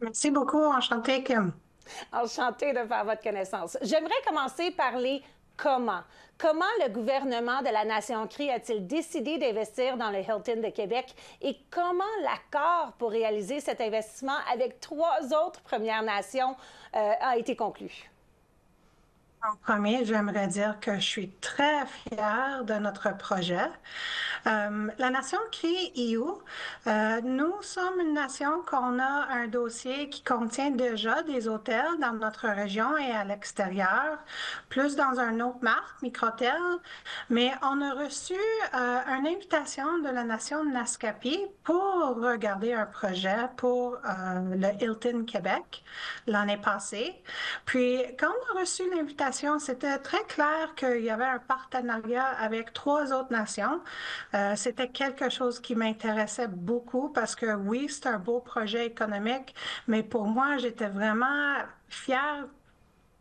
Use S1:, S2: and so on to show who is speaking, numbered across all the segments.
S1: Merci beaucoup, enchantée Kim.
S2: Enchantée de faire votre connaissance. J'aimerais commencer par les comment. Comment le gouvernement de la Nation Cree a-t-il décidé d'investir dans le Hilton de Québec et comment l'accord pour réaliser cet investissement avec trois autres Premières Nations a été conclu?
S1: En premier, j'aimerais dire que je suis très fière de notre projet. La nation Cree EU, nous sommes une nation qu'on a un dossier qui contient déjà des hôtels dans notre région et à l'extérieur, plus dans un autre marque, Microtel, mais on a reçu une invitation de la nation Naskapi pour regarder un projet pour le Hilton Québec l'année passée. Puis, quand on a reçu l'invitation, c'était très clair qu'il y avait un partenariat avec trois autres nations. C'était quelque chose qui m'intéressait beaucoup parce que oui, c'est un beau projet économique, mais pour moi, j'étais vraiment fière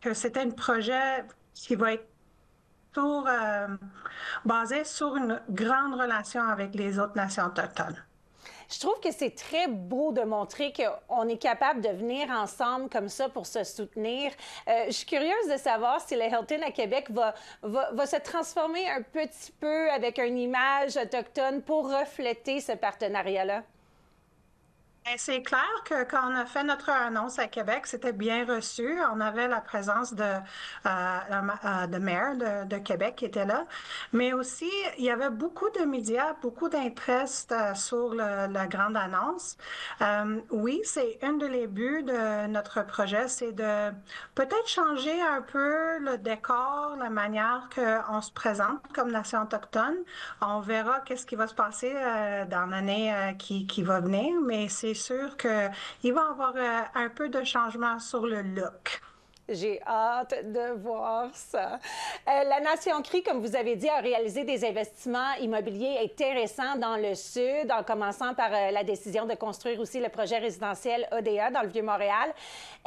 S1: que c'était un projet qui va être toujours basé sur une grande relation avec les autres nations autochtones.
S2: Je trouve que c'est très beau de montrer qu'on est capable de venir ensemble comme ça pour se soutenir. Je suis curieuse de savoir si le Hilton à Québec va se transformer un petit peu avec une image autochtone pour refléter ce partenariat-là.
S1: Ben, c'est clair que quand on a fait notre annonce à Québec, c'était bien reçu. On avait la présence de maire de Québec qui était là. Mais aussi, il y avait beaucoup de médias, beaucoup d'intérêt sur la grande annonce. Oui, c'est un des buts de notre projet, c'est de peut-être changer un peu le décor, la manière qu'on se présente comme nation autochtone. On verra qu'est-ce qui va se passer dans l'année qui va venir, mais c'est sûr qu'il va y avoir un peu de changement sur le look.
S2: J'ai hâte de voir ça. La Nation Cree, comme vous avez dit, a réalisé des investissements immobiliers intéressants dans le Sud, en commençant par la décision de construire aussi le projet résidentiel ODA dans le Vieux-Montréal.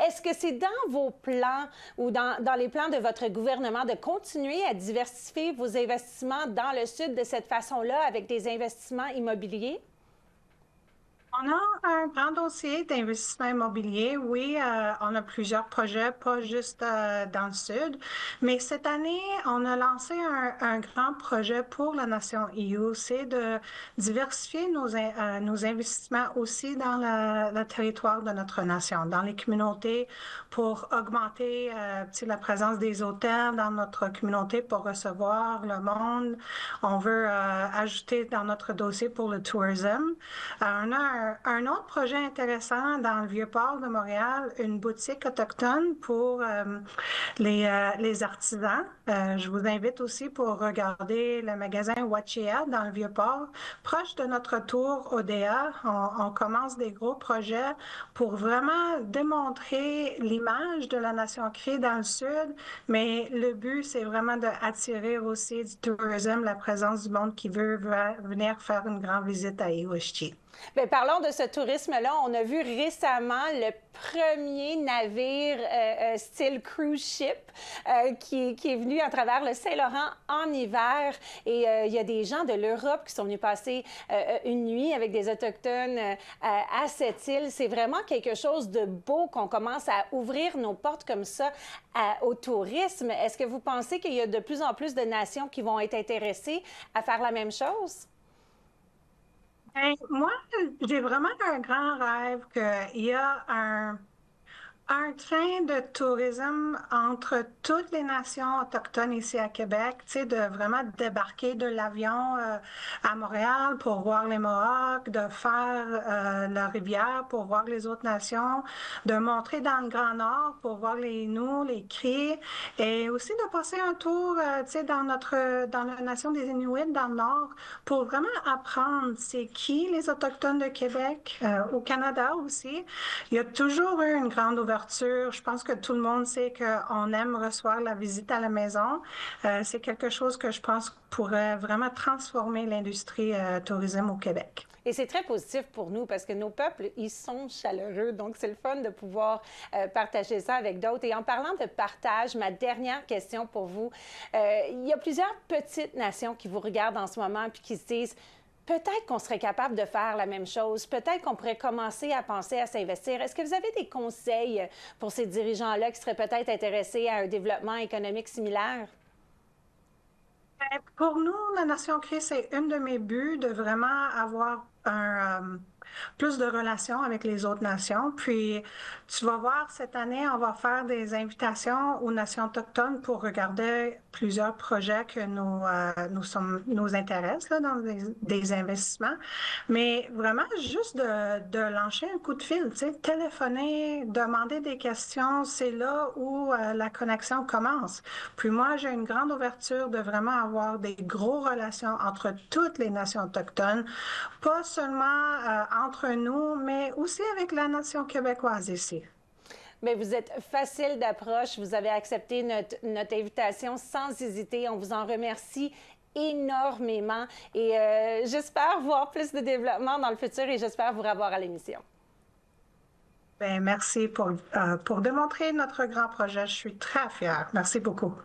S2: Est-ce que c'est dans vos plans ou dans les plans de votre gouvernement de continuer à diversifier vos investissements dans le Sud de cette façon-là avec des investissements immobiliers?
S1: On a un grand dossier d'investissement immobilier. Oui, on a plusieurs projets, pas juste dans le sud. Mais cette année, on a lancé un grand projet pour la nation EU. C'est de diversifier nos investissements aussi dans le territoire de notre nation, dans les communautés, pour augmenter la présence des hôtels dans notre communauté pour recevoir le monde. On veut ajouter dans notre dossier pour le tourisme. On a un autre projet intéressant dans le Vieux-Port de Montréal, une boutique autochtone pour les artisans. Je vous invite aussi pour regarder le magasin Wachia dans le Vieux-Port. Proche de notre tour ODA, on commence des gros projets pour vraiment démontrer l'image de la nation Cree dans le sud, mais le but, c'est vraiment d'attirer aussi du tourisme, la présence du monde qui veut venir faire une grande visite à Iwashti.
S2: Bien, parlons de ce tourisme-là. On a vu récemment le premier navire style cruise ship qui est venu à travers le Saint-Laurent en hiver. Et il y a des gens de l'Europe qui sont venus passer une nuit avec des Autochtones à cette île. C'est vraiment quelque chose de beau qu'on commence à ouvrir nos portes comme ça au tourisme. Est-ce que vous pensez qu'il y a de plus en plus de nations qui vont être intéressées à faire la même chose?
S1: Ben, moi, j'ai vraiment un grand rêve qu'il y a un train de tourisme entre toutes les nations autochtones ici à Québec, tu sais, de vraiment débarquer de l'avion à Montréal pour voir les Mohawks, de faire la rivière pour voir les autres nations, de montrer dans le Grand Nord pour voir les Inuits, les Cris, et aussi de passer un tour, tu sais, dans la nation des Inuits dans le Nord pour vraiment apprendre c'est qui les Autochtones de Québec, au Canada aussi. Il y a toujours eu une grande ouverture. Je pense que tout le monde sait qu'on aime recevoir la visite à la maison. C'est quelque chose que je pense pourrait vraiment transformer l'industrie tourisme au Québec.
S2: Et c'est très positif pour nous parce que nos peuples, ils sont chaleureux. Donc, c'est le fun de pouvoir partager ça avec d'autres. Et en parlant de partage, ma dernière question pour vous. Il y a plusieurs petites nations qui vous regardent en ce moment puis qui se disent Peut-être qu'on serait capable de faire la même chose. Peut-être qu'on pourrait commencer à penser à s'investir. Est-ce que vous avez des conseils pour ces dirigeants-là qui seraient peut-être intéressés à un développement économique similaire?
S1: Pour nous, la Nation Christ, c'est un de mes buts de vraiment avoir plus de relations avec les autres nations. Puis, tu vas voir, cette année, on va faire des invitations aux nations autochtones pour regarder plusieurs projets que nous intéressent là, dans des investissements. Mais vraiment, juste de lancer un coup de fil, tu sais, téléphoner, demander des questions, c'est là où la connexion commence. Puis moi, j'ai une grande ouverture de vraiment avoir des grosses relations entre toutes les nations autochtones, pas seulement entre nous, mais aussi avec la nation québécoise ici.
S2: Bien, vous êtes facile d'approche. Vous avez accepté notre invitation sans hésiter. On vous en remercie énormément et j'espère voir plus de développement dans le futur et j'espère vous revoir à l'émission.
S1: Bien, merci pour démontrer notre grand projet. Je suis très fière. Merci beaucoup.